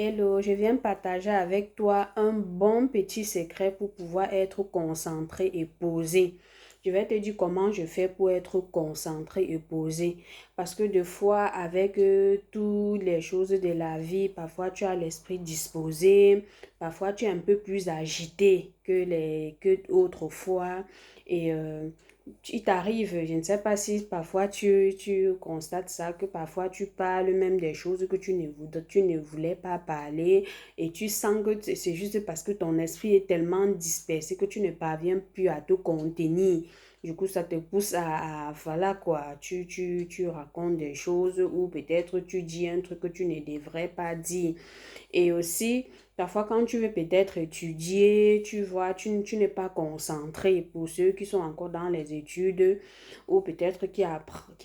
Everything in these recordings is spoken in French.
Hello, je viens partager avec toi un bon petit secret pour pouvoir être concentré et posé. Je vais te dire comment je fais pour être concentré et posé. Parce que des fois, avec toutes les choses de la vie, parfois tu as l'esprit disposé, parfois tu es un peu plus agité que autrefois. Et il t'arrive, je ne sais pas si parfois tu constates ça, que parfois tu parles même des choses que tu ne voulais pas parler et tu sens que c'est juste parce que ton esprit est tellement dispersé que tu ne parviens plus à te contenir. Du coup, ça te pousse voilà quoi, tu racontes des choses ou peut-être tu dis un truc que tu ne devrais pas dire. Et aussi, parfois, quand tu veux peut-être étudier, tu vois, tu n'es pas concentré. Pour ceux qui sont encore dans les études ou peut-être qui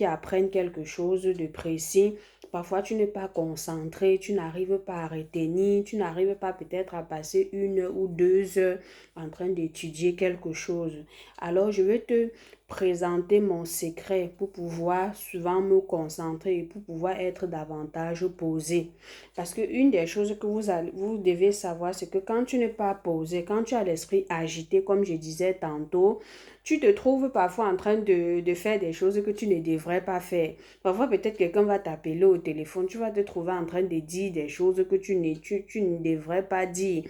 apprennent quelque chose de précis, parfois tu n'es pas concentré, tu n'arrives pas à retenir, tu n'arrives pas peut-être à passer 1 ou 2 heures en train d'étudier quelque chose. Alors, je vais te présenter mon secret pour pouvoir souvent me concentrer et pour pouvoir être davantage posé. Parce qu'une des choses que vous devez savoir, c'est que quand tu n'es pas posé, quand tu as l'esprit agité, comme je disais tantôt, tu te trouves parfois en train de faire des choses que tu ne devrais pas faire. Parfois, peut-être quelqu'un va t'appeler au téléphone, tu vas te trouver en train de dire des choses que tu ne devrais pas dire.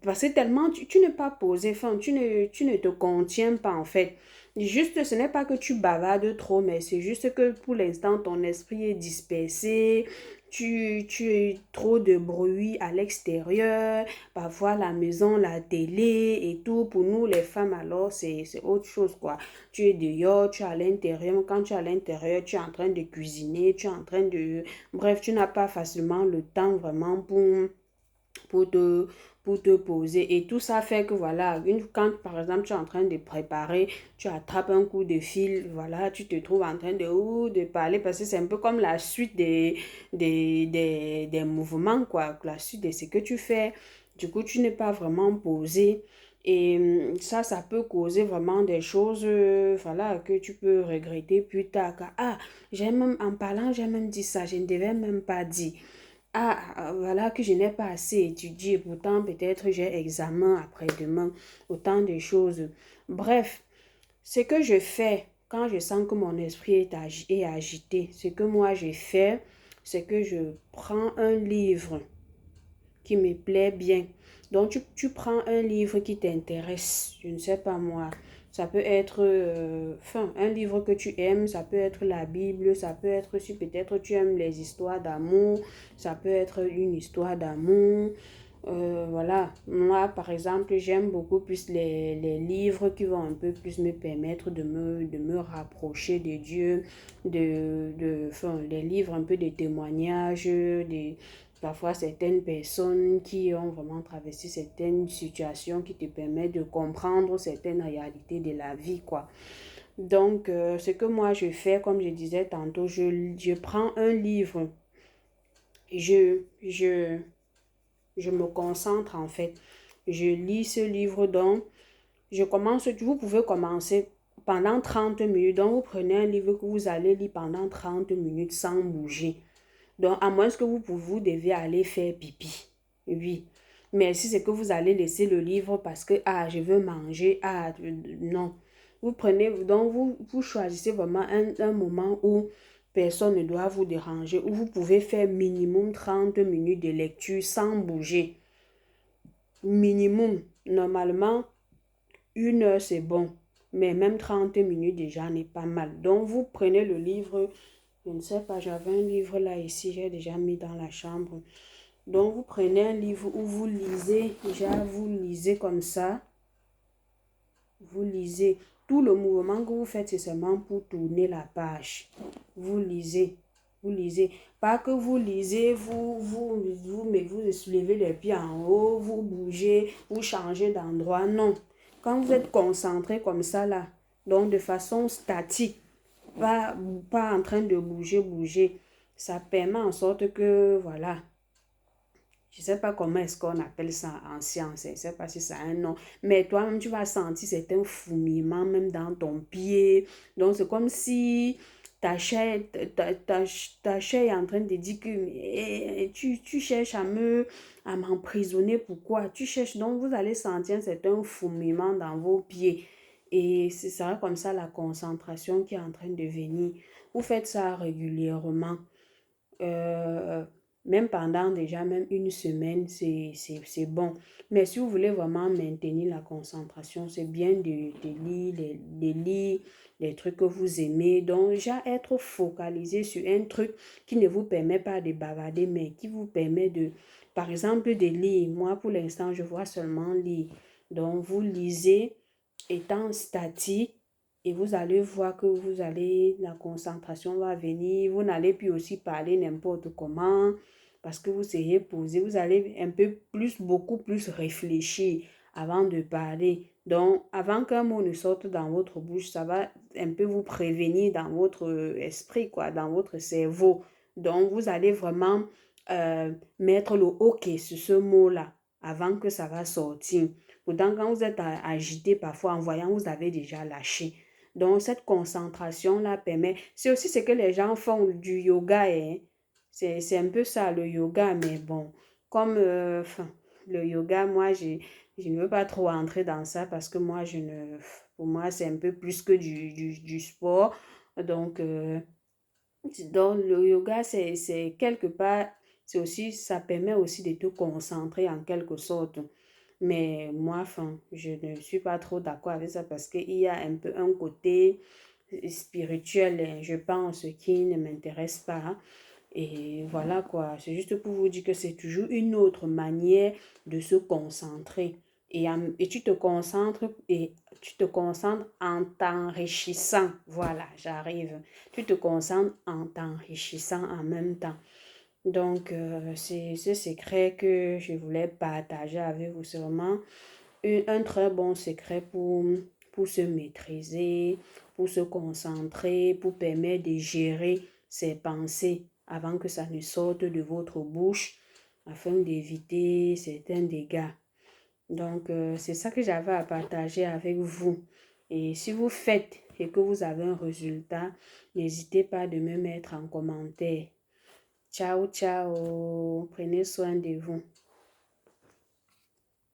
Parce que tellement tu n'es pas posé, enfin, tu ne te contiens pas en fait. Juste, ce n'est pas que tu bavardes trop, mais c'est juste que pour l'instant, ton esprit est dispersé, tu as trop de bruit à l'extérieur, parfois la maison, la télé et tout. Pour nous, les femmes, alors, c'est autre chose, quoi. Tu es dehors, tu es à l'intérieur. Quand tu es à l'intérieur, tu es en train de cuisiner, tu es en train de... Bref, tu n'as pas facilement le temps vraiment pour te, pour te poser. Et tout ça fait que, voilà, quand par exemple tu es en train de préparer, tu attrapes un coup de fil, voilà, tu te trouves en train de parler parce que c'est un peu comme la suite des mouvements, quoi, la suite de ce que tu fais. Du coup, tu n'es pas vraiment posé. Et ça peut causer vraiment des choses, voilà, que tu peux regretter plus tard. En parlant, j'ai même dit ça, je ne devais même pas dire. Voilà que je n'ai pas assez étudié, pourtant peut-être j'ai examen après-demain, autant de choses. Bref, ce que je fais quand je sens que mon esprit est agité, ce que moi je fais, c'est que je prends un livre qui me plaît bien. Donc, tu prends un livre qui t'intéresse, je ne sais pas moi. Ça peut être un livre que tu aimes, ça peut être la Bible, ça peut être si peut-être tu aimes les histoires d'amour, ça peut être une histoire d'amour. Voilà, moi par exemple, j'aime beaucoup plus les livres qui vont un peu plus me permettre de me rapprocher de Dieu, les livres un peu de témoignages, parfois certaines personnes qui ont vraiment traversé certaines situations qui te permettent de comprendre certaines réalités de la vie, quoi. Donc, ce que moi je fais, comme je disais tantôt, je prends un livre, je, je, je me concentre en fait. Je lis ce livre donc vous pouvez commencer pendant 30 minutes. Donc, vous prenez un livre que vous allez lire pendant 30 minutes sans bouger. Donc, à moins que vous devez aller faire pipi. Oui. Mais si c'est que vous allez laisser le livre parce que, je veux manger, non. Vous prenez, donc vous choisissez vraiment un moment où personne ne doit vous déranger, où vous pouvez faire minimum 30 minutes de lecture sans bouger. Minimum. Normalement, 1 heure, c'est bon. Mais même 30 minutes déjà n'est pas mal. Donc, vous prenez le livre. Je ne sais pas, j'avais un livre là ici, j'ai déjà mis dans la chambre. Donc, vous prenez un livre où vous lisez. Déjà, vous lisez comme ça. Vous lisez. Tout le mouvement que vous faites, c'est seulement pour tourner la page. Vous lisez. Vous lisez. Pas que vous lisez, mais vous soulevez les pieds en haut, vous bougez, vous changez d'endroit. Non. Quand vous êtes concentré comme ça, là, donc de façon statique, pas en train de bouger, ça permet en sorte que, voilà, je ne sais pas comment est-ce qu'on appelle ça en science, je ne sais pas si ça a un nom, mais toi-même, tu vas sentir certains fourmillements même dans ton pied. Donc, c'est comme si ta chair est en train de dire que tu cherches à m'emprisonner. Pourquoi? Tu cherches, donc vous allez sentir un fourmillement dans vos pieds. Et ce sera comme ça la concentration qui est en train de venir. Vous faites ça régulièrement. Euh, Même pendant déjà même une semaine, c'est bon. Mais si vous voulez vraiment maintenir la concentration, c'est bien de lire les trucs que vous aimez. Donc, déjà être focalisé sur un truc qui ne vous permet pas de bavarder, mais qui vous permet de, par exemple, de lire. Moi, pour l'instant, je vois seulement lire. Donc, vous lisez étant statique et vous allez voir que la concentration va venir. Vous n'allez plus aussi parler n'importe comment parce que vous serez posé. Vous allez un peu plus, beaucoup plus réfléchir avant de parler. Donc, avant qu'un mot ne sorte dans votre bouche, ça va un peu vous prévenir dans votre esprit, quoi, dans votre cerveau. Donc, vous allez vraiment mettre le OK sur ce mot-là avant que ça va sortir. Pourtant, quand vous êtes agité, parfois en voyant, vous avez déjà lâché. Donc, cette concentration-là permet... C'est aussi ce que les gens font du yoga. Hein. C'est un peu ça, le yoga. Mais bon, comme le yoga, moi, je ne veux pas trop entrer dans ça parce que moi, je ne... Pour moi, c'est un peu plus que du sport. Donc, donc, le yoga, c'est quelque part... C'est aussi, ça permet aussi de te concentrer en quelque sorte. Mais moi, enfin, je ne suis pas trop d'accord avec ça parce qu'il y a un peu un côté spirituel, hein, je pense, qui ne m'intéresse pas. Et voilà quoi, c'est juste pour vous dire que c'est toujours une autre manière de se concentrer. Et tu te concentres en t'enrichissant. Voilà, j'arrive. Tu te concentres en t'enrichissant en même temps. Donc, c'est ce secret que je voulais partager avec vous. C'est vraiment un très bon secret pour se maîtriser, pour se concentrer, pour permettre de gérer ses pensées avant que ça ne sorte de votre bouche, afin d'éviter certains dégâts. Donc, c'est ça que j'avais à partager avec vous. Et si vous faites et que vous avez un résultat, n'hésitez pas de me mettre en commentaire. Ciao, ciao. Prenez soin de vous.